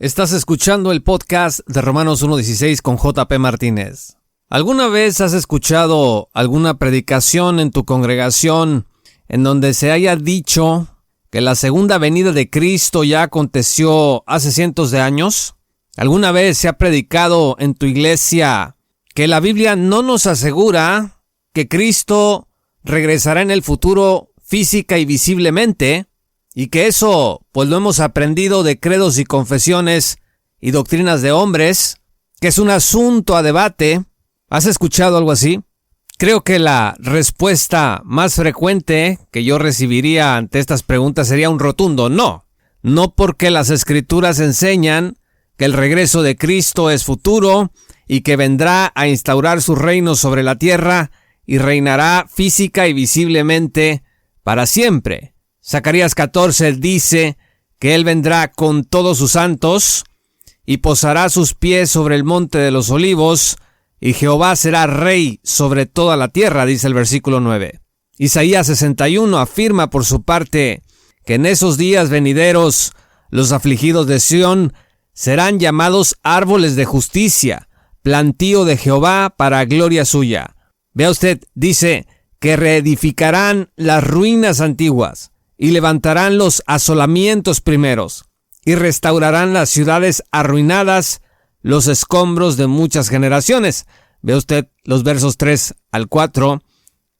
Estás escuchando el podcast de Romanos 1:16 con J.P. Martínez. ¿Alguna vez has escuchado alguna predicación en tu congregación en donde se haya dicho que la segunda venida de Cristo ya aconteció hace cientos de años? ¿Alguna vez se ha predicado en tu iglesia que la Biblia no nos asegura que Cristo regresará en el futuro física y visiblemente, y que eso pues lo hemos aprendido de credos y confesiones y doctrinas de hombres, que es un asunto a debate? ¿Has escuchado algo así? Creo que la respuesta más frecuente que yo recibiría ante estas preguntas sería un rotundo no. No, porque las Escrituras enseñan que el regreso de Cristo es futuro y que vendrá a instaurar su reino sobre la tierra y reinará física y visiblemente para siempre. Zacarías 14 dice que Él vendrá con todos sus santos y posará sus pies sobre el monte de los olivos, y Jehová será rey sobre toda la tierra, dice el versículo 9. Isaías 61 afirma por su parte que en esos días venideros los afligidos de Sión serán llamados árboles de justicia, plantío de Jehová para gloria suya. Vea usted, dice que reedificarán las ruinas antiguas y levantarán los asolamientos primeros y restaurarán las ciudades arruinadas, los escombros de muchas generaciones. Ve usted los versos 3 al 4.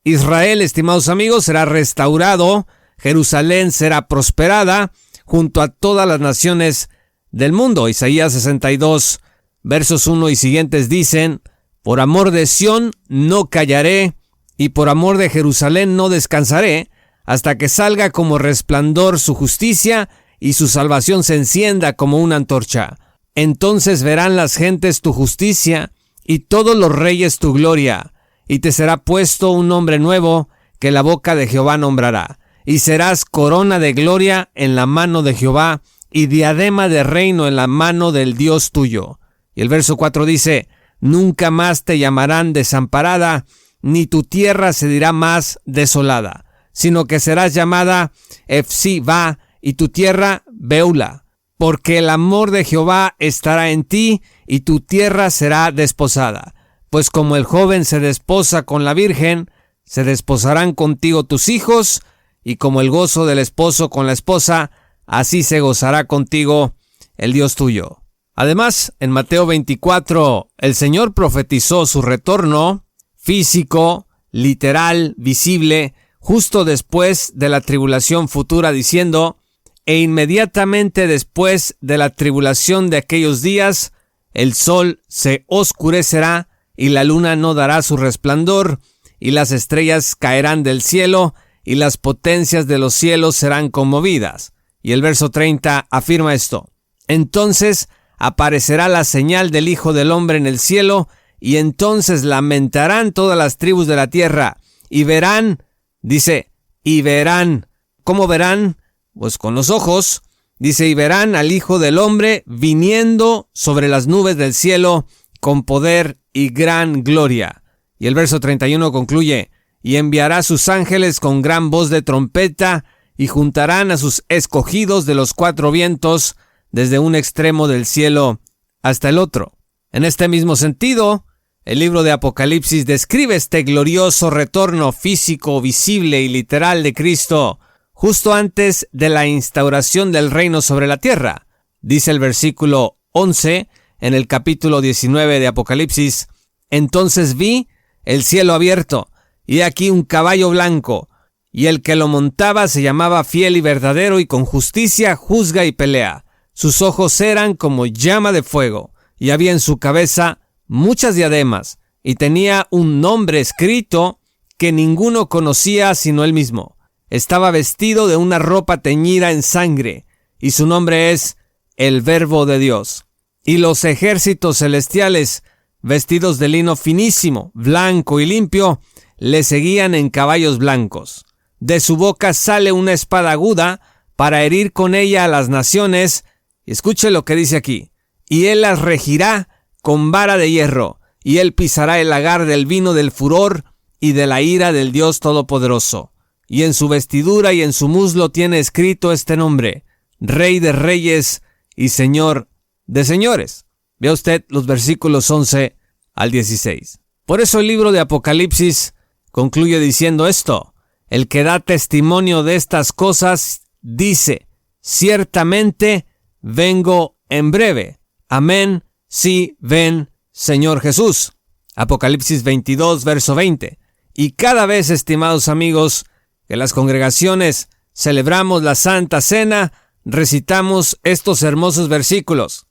Israel, estimados amigos, será restaurado, Jerusalén será prosperada junto a todas las naciones del mundo. Isaías 62, versos 1 y siguientes dicen: por amor de Sión no callaré, y por amor de Jerusalén no descansaré, hasta que salga como resplandor su justicia y su salvación se encienda como una antorcha. Entonces verán las gentes tu justicia y todos los reyes tu gloria, y te será puesto un nombre nuevo que la boca de Jehová nombrará, y serás corona de gloria en la mano de Jehová y diadema de reino en la mano del Dios tuyo. Y el verso 4 dice: nunca más te llamarán desamparada, ni tu tierra se dirá más desolada, sino que serás llamada Efsiba y tu tierra Beula. Porque el amor de Jehová estará en ti, y tu tierra será desposada. Pues como el joven se desposa con la virgen, se desposarán contigo tus hijos, y como el gozo del esposo con la esposa, así se gozará contigo el Dios tuyo. Además, en Mateo 24, el Señor profetizó su retorno físico, literal, visible, justo después de la tribulación futura, diciendo: e inmediatamente después de la tribulación de aquellos días, el sol se oscurecerá, y la luna no dará su resplandor, y las estrellas caerán del cielo, y las potencias de los cielos serán conmovidas. Y el verso 30 afirma esto: entonces aparecerá la señal del Hijo del Hombre en el cielo, y entonces lamentarán todas las tribus de la tierra, y verán, dice, y verán. ¿Cómo verán? Pues con los ojos. Dice: y verán al Hijo del Hombre viniendo sobre las nubes del cielo con poder y gran gloria. Y el verso 31 concluye: y enviará sus ángeles con gran voz de trompeta, y juntarán a sus escogidos de los cuatro vientos, desde un extremo del cielo hasta el otro. En este mismo sentido, el libro de Apocalipsis describe este glorioso retorno físico, visible y literal de Cristo justo antes de la instauración del reino sobre la tierra. Dice el versículo 11 en el capítulo 19 de Apocalipsis: entonces vi el cielo abierto, y aquí un caballo blanco, y el que lo montaba se llamaba Fiel y Verdadero, y con justicia juzga y pelea. Sus ojos eran como llama de fuego, y había en su cabeza muchas diademas, y tenía un nombre escrito que ninguno conocía sino él mismo. Estaba vestido de una ropa teñida en sangre, y su nombre es el Verbo de Dios. Y los ejércitos celestiales, vestidos de lino finísimo, blanco y limpio, le seguían en caballos blancos. De su boca sale una espada aguda para herir con ella a las naciones. Y escuche lo que dice aquí: y él las regirá con vara de hierro, y él pisará el lagar del vino del furor y de la ira del Dios Todopoderoso. Y en su vestidura y en su muslo tiene escrito este nombre: Rey de Reyes y Señor de señores. Vea usted los versículos 11 al 16. Por eso el libro de Apocalipsis concluye diciendo esto: el que da testimonio de estas cosas dice, ciertamente vengo en breve. Amén, sí, ven, Señor Jesús. Apocalipsis 22, verso 20. Y cada vez, estimados amigos, que las congregaciones celebramos la Santa Cena, recitamos estos hermosos versículos.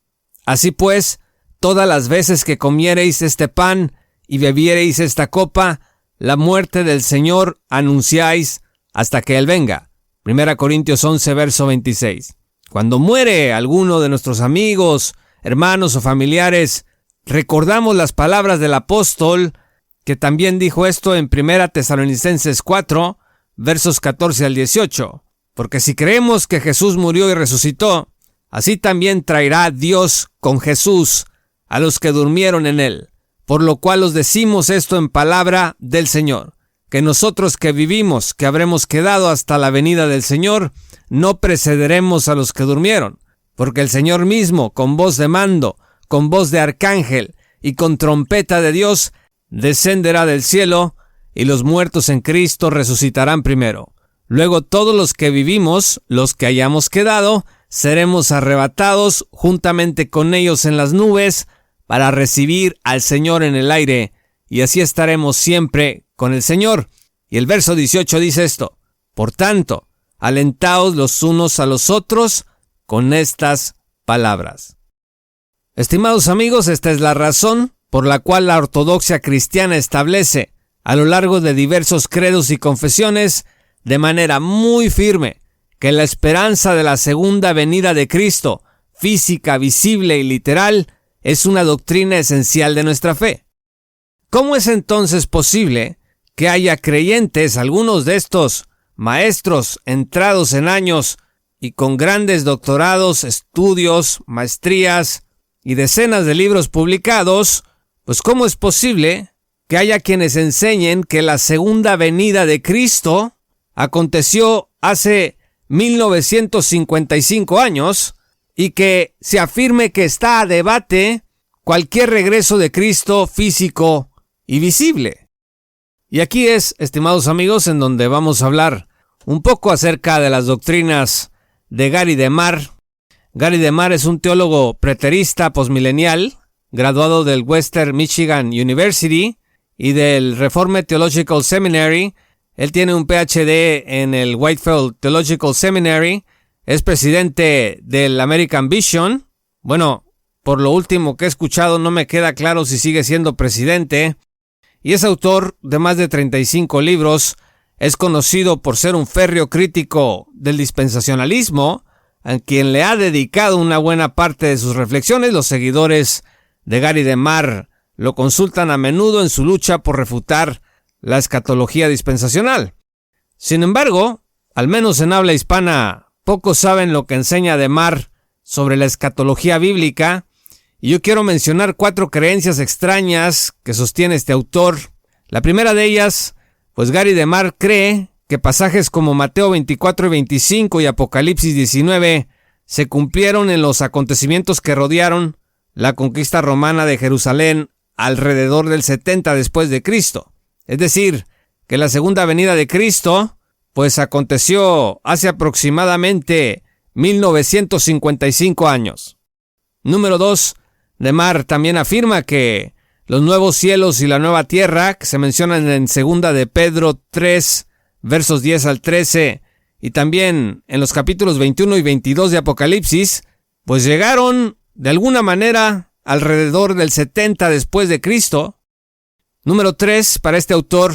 Así pues, todas las veces que comiereis este pan y bebiereis esta copa, la muerte del Señor anunciáis hasta que Él venga. 1 Corintios 11, verso 26. Cuando muere alguno de nuestros amigos, hermanos o familiares, recordamos las palabras del apóstol, que también dijo esto en 1 Tesalonicenses 4, versos 14 al 18. Porque si creemos que Jesús murió y resucitó, así también traerá Dios con Jesús a los que durmieron en Él. Por lo cual os decimos esto en palabra del Señor, que nosotros que vivimos, que habremos quedado hasta la venida del Señor, no precederemos a los que durmieron. Porque el Señor mismo, con voz de mando, con voz de arcángel y con trompeta de Dios, descenderá del cielo, y los muertos en Cristo resucitarán primero. Luego todos los que vivimos, los que hayamos quedado, seremos arrebatados juntamente con ellos en las nubes para recibir al Señor en el aire, y así estaremos siempre con el Señor. Y el verso 18 dice esto: por tanto, alentaos los unos a los otros con estas palabras. Estimados amigos, esta es la razón por la cual la ortodoxia cristiana establece, a lo largo de diversos credos y confesiones, de manera muy firme, que la esperanza de la segunda venida de Cristo, física, visible y literal, es una doctrina esencial de nuestra fe. ¿Cómo es entonces posible que haya creyentes, algunos de estos maestros entrados en años y con grandes doctorados, estudios, maestrías y decenas de libros publicados, pues cómo es posible que haya quienes enseñen que la segunda venida de Cristo aconteció hace 1955 años y que se afirme que está a debate cualquier regreso de Cristo físico y visible? Y aquí es, estimados amigos, en donde vamos a hablar un poco acerca de las doctrinas de Gary DeMar. Gary DeMar es un teólogo preterista posmilenial, graduado del Western Michigan University y del Reformed Theological Seminary. Él tiene un PhD en el Whitefield Theological Seminary. Es presidente del American Vision. Bueno, por lo último que he escuchado, no me queda claro si sigue siendo presidente. Y es autor de más de 35 libros. Es conocido por ser un férreo crítico del dispensacionalismo, a quien le ha dedicado una buena parte de sus reflexiones. Los seguidores de Gary DeMar lo consultan a menudo en su lucha por refutar la escatología dispensacional. Sin embargo, al menos en habla hispana, pocos saben lo que enseña DeMar sobre la escatología bíblica, y yo quiero mencionar 4 creencias extrañas que sostiene este autor. La primera de ellas, pues Gary DeMar cree que pasajes como Mateo 24 y 25 y Apocalipsis 19 se cumplieron en los acontecimientos que rodearon la conquista romana de Jerusalén alrededor del 70 después de Cristo. Es decir, que la segunda venida de Cristo, pues aconteció hace aproximadamente 1955 años. Número 2, DeMar también afirma que los nuevos cielos y la nueva tierra, que se mencionan en 2 de Pedro 3, versos 10 al 13, y también en los capítulos 21 y 22 de Apocalipsis, pues llegaron de alguna manera alrededor del 70 después de Cristo. Número 3, para este autor,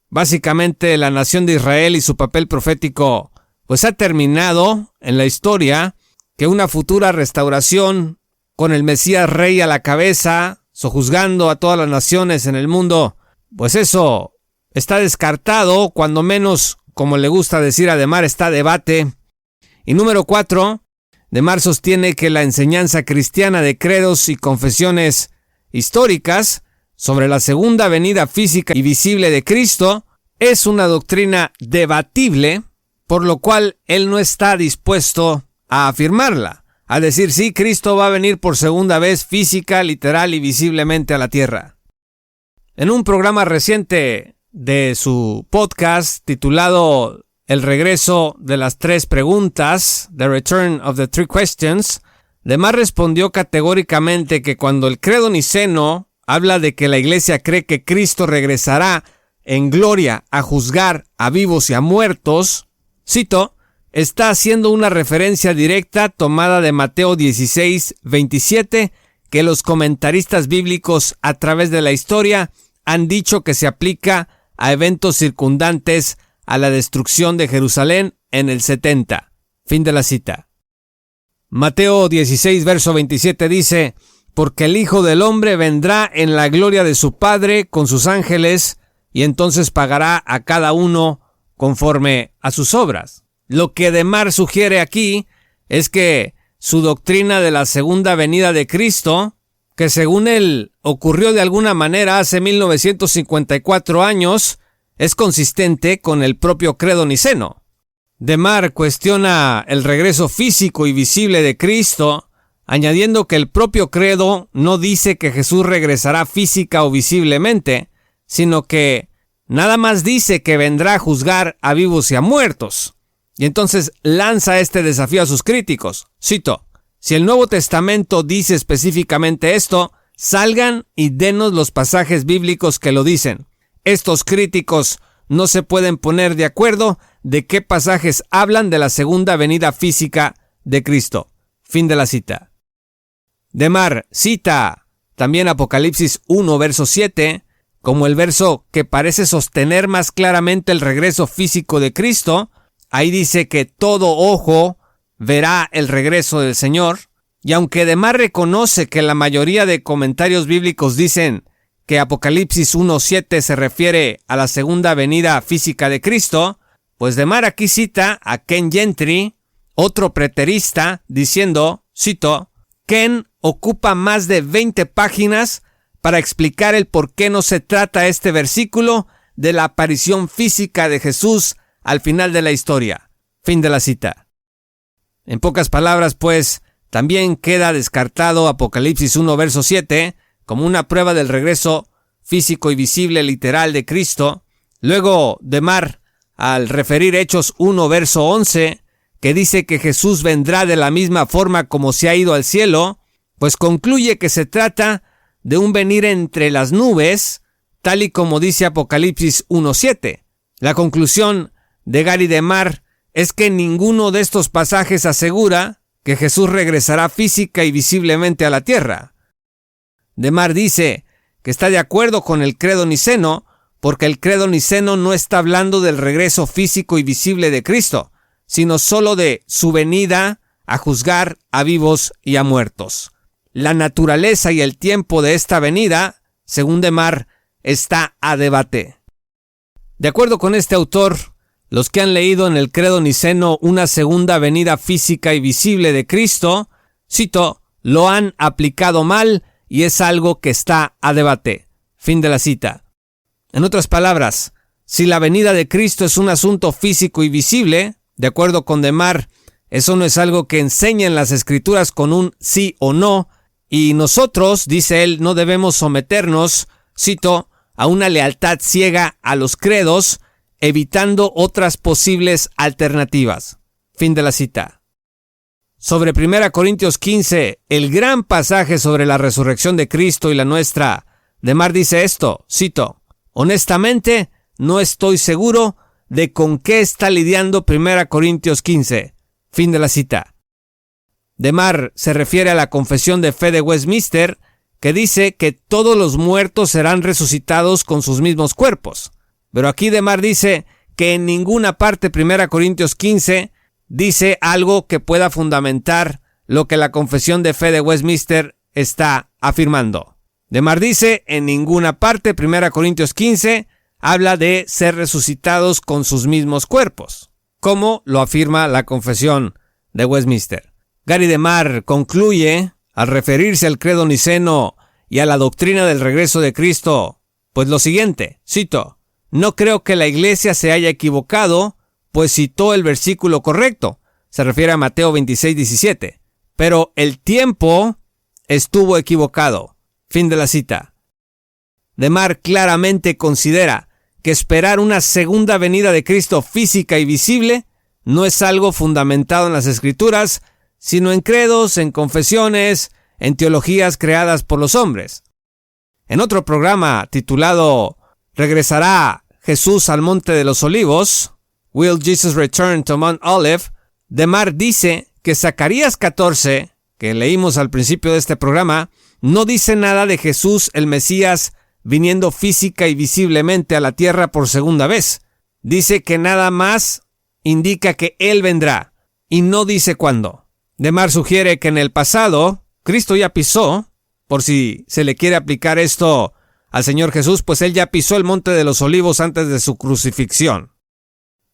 básicamente la nación de Israel y su papel profético, pues ha terminado en la historia, que una futura restauración con el Mesías Rey a la cabeza, sojuzgando a todas las naciones en el mundo, pues eso está descartado, cuando menos, como le gusta decir a DeMar, está a debate. Y número 4, DeMar sostiene que la enseñanza cristiana de credos y confesiones históricas sobre la segunda venida física y visible de Cristo es una doctrina debatible, por lo cual él no está dispuesto a afirmarla. a decir sí, Cristo va a venir por segunda vez física, literal y visiblemente a la tierra. En un programa reciente de su podcast titulado El regreso de las tres preguntas, The Return of the Three Questions, DeMar respondió categóricamente que cuando el credo niceno habla de que la iglesia cree que Cristo regresará en gloria a juzgar a vivos y a muertos, cito, está haciendo una referencia directa tomada de Mateo 16, 27, que los comentaristas bíblicos a través de la historia han dicho que se aplica a eventos circundantes a la destrucción de Jerusalén en el 70. Fin de la cita. Mateo 16, verso 27 dice, porque el Hijo del Hombre vendrá en la gloria de su Padre con sus ángeles y entonces pagará a cada uno conforme a sus obras. Lo que DeMar sugiere aquí es que su doctrina de la segunda venida de Cristo, que según él ocurrió de alguna manera hace 1954 años, es consistente con el propio credo niceno. DeMar cuestiona el regreso físico y visible de Cristo, añadiendo que el propio credo no dice que Jesús regresará física o visiblemente, sino que nada más dice que vendrá a juzgar a vivos y a muertos. Y entonces lanza este desafío a sus críticos. Cito, si el Nuevo Testamento dice específicamente esto, salgan y denos los pasajes bíblicos que lo dicen. Estos críticos no se pueden poner de acuerdo de qué pasajes hablan de la segunda venida física de Cristo. Fin de la cita. DeMar cita también Apocalipsis 1, verso 7, como el verso que parece sostener más claramente el regreso físico de Cristo. Ahí dice que todo ojo verá el regreso del Señor. Y aunque DeMar reconoce que la mayoría de comentarios bíblicos dicen que Apocalipsis 1:7 se refiere a la segunda venida física de Cristo, pues DeMar aquí cita a Ken Gentry, otro preterista, diciendo, cito, Ken ocupa más de 20 páginas para explicar el por qué no se trata este versículo de la aparición física de Jesús al final de la historia. Fin de la cita. En pocas palabras, pues, también queda descartado Apocalipsis 1, verso 7, como una prueba del regreso físico y visible literal de Cristo. Luego, DeMar, al referir Hechos 1, verso 11, que dice que Jesús vendrá de la misma forma como se ha ido al cielo, pues concluye que se trata de un venir entre las nubes, tal y como dice Apocalipsis 1:7. La conclusión de Gary DeMar es que ninguno de estos pasajes asegura que Jesús regresará física y visiblemente a la tierra. DeMar dice que está de acuerdo con el credo niceno, porque el credo niceno no está hablando del regreso físico y visible de Cristo, sino solo de su venida a juzgar a vivos y a muertos. La naturaleza y el tiempo de esta venida, según DeMar, está a debate. De acuerdo con este autor, los que han leído en el credo niceno una segunda venida física y visible de Cristo, cito, lo han aplicado mal y es algo que está a debate. Fin de la cita. En otras palabras, si la venida de Cristo es un asunto físico y visible, de acuerdo con DeMar, eso no es algo que enseña en las Escrituras con un sí o no, y nosotros, dice él, no debemos someternos, cito, a una lealtad ciega a los credos, evitando otras posibles alternativas. Fin de la cita. Sobre 1 Corintios 15, el gran pasaje sobre la resurrección de Cristo y la nuestra, DeMar dice esto, cito, honestamente, no estoy seguro de con qué está lidiando 1 Corintios 15. Fin de la cita. DeMar se refiere a la confesión de fe de Westminster, que dice que todos los muertos serán resucitados con sus mismos cuerpos. Pero aquí DeMar dice que en ninguna parte 1 Corintios 15 dice algo que pueda fundamentar lo que la confesión de fe de Westminster está afirmando. DeMar dice en ninguna parte 1 Corintios 15 habla de ser resucitados con sus mismos cuerpos, como lo afirma la confesión de Westminster. Gary DeMar concluye, al referirse al credo niceno y a la doctrina del regreso de Cristo, pues lo siguiente, cito, no creo que la iglesia se haya equivocado, pues citó el versículo correcto, se refiere a Mateo 26:17, pero el tiempo estuvo equivocado. Fin de la cita. De Mar claramente considera que esperar una segunda venida de Cristo física y visible no es algo fundamentado en las Escrituras, sino en credos, en confesiones, en teologías creadas por los hombres. En otro programa titulado ¿Regresará Jesús al Monte de los Olivos? Will Jesus Return to Mount Olive? De Mar dice que Zacarías 14, que leímos al principio de este programa, no dice nada de Jesús el Mesías viniendo física y visiblemente a la tierra por segunda vez. Dice que nada más indica que Él vendrá, y no dice cuándo. De Mar sugiere que en el pasado, Cristo ya pisó, por si se le quiere aplicar esto al Señor Jesús, pues Él ya pisó el Monte de los Olivos antes de su crucifixión.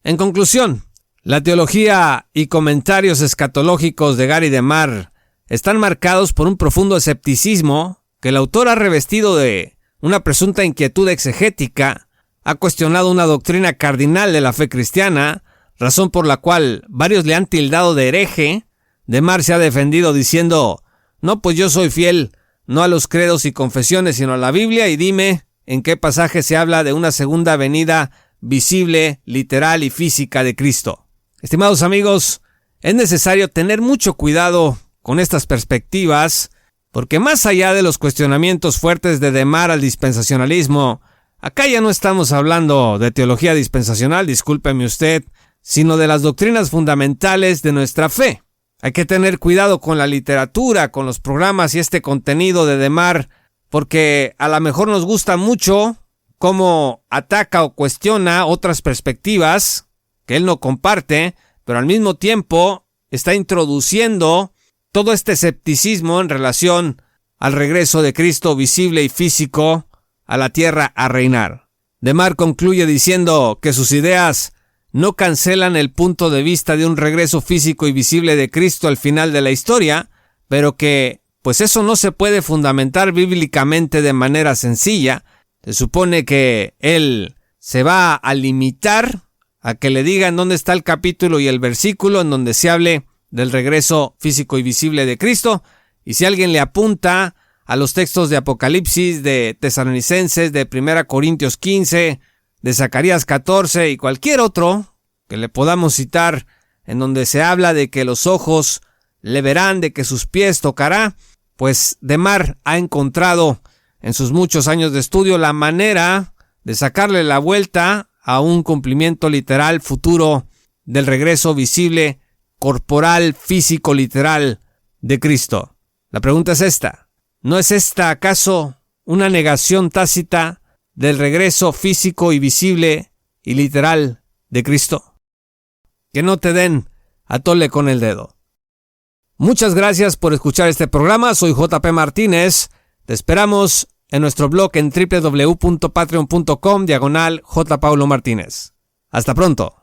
En conclusión, la teología y comentarios escatológicos de Gary de Mar están marcados por un profundo escepticismo que el autor ha revestido de una presunta inquietud exegética, ha cuestionado una doctrina cardinal de la fe cristiana, razón por la cual varios le han tildado de hereje. De Mar se ha defendido diciendo: no, pues yo soy fiel no a los credos y confesiones, sino a la Biblia, y dime en qué pasaje se habla de una segunda venida visible, literal y física de Cristo. Estimados amigos, es necesario tener mucho cuidado con estas perspectivas, porque más allá de los cuestionamientos fuertes de Mar al dispensacionalismo, acá ya no estamos hablando de teología dispensacional, discúlpeme usted, sino de las doctrinas fundamentales de nuestra fe. Hay que tener cuidado con la literatura, con los programas y este contenido de Mar, porque a lo mejor nos gusta mucho cómo ataca o cuestiona otras perspectivas que él no comparte, pero al mismo tiempo está introduciendo todo este escepticismo en relación al regreso de Cristo visible y físico a la tierra a reinar. De Mar concluye diciendo que sus ideas no cancelan el punto de vista de un regreso físico y visible de Cristo al final de la historia, pero que, pues eso no se puede fundamentar bíblicamente de manera sencilla. Se supone que él se va a limitar a que le digan dónde está el capítulo y el versículo en donde se hable del regreso físico y visible de Cristo, y si alguien le apunta a los textos de Apocalipsis, de Tesalonicenses, de 1 Corintios 15, de Zacarías 14 y cualquier otro que le podamos citar en donde se habla de que los ojos le verán, de que sus pies tocará, pues De Mar ha encontrado en sus muchos años de estudio la manera de sacarle la vuelta a un cumplimiento literal futuro del regreso visible, corporal, físico, literal de Cristo. La pregunta es esta: ¿no es esta acaso una negación tácita del regreso físico y visible y literal de Cristo? Que no te den a tole con el dedo. Muchas gracias por escuchar este programa. Soy JP Martínez. Te esperamos en nuestro blog en www.patreon.com/J. Paulo Martínez. Hasta pronto.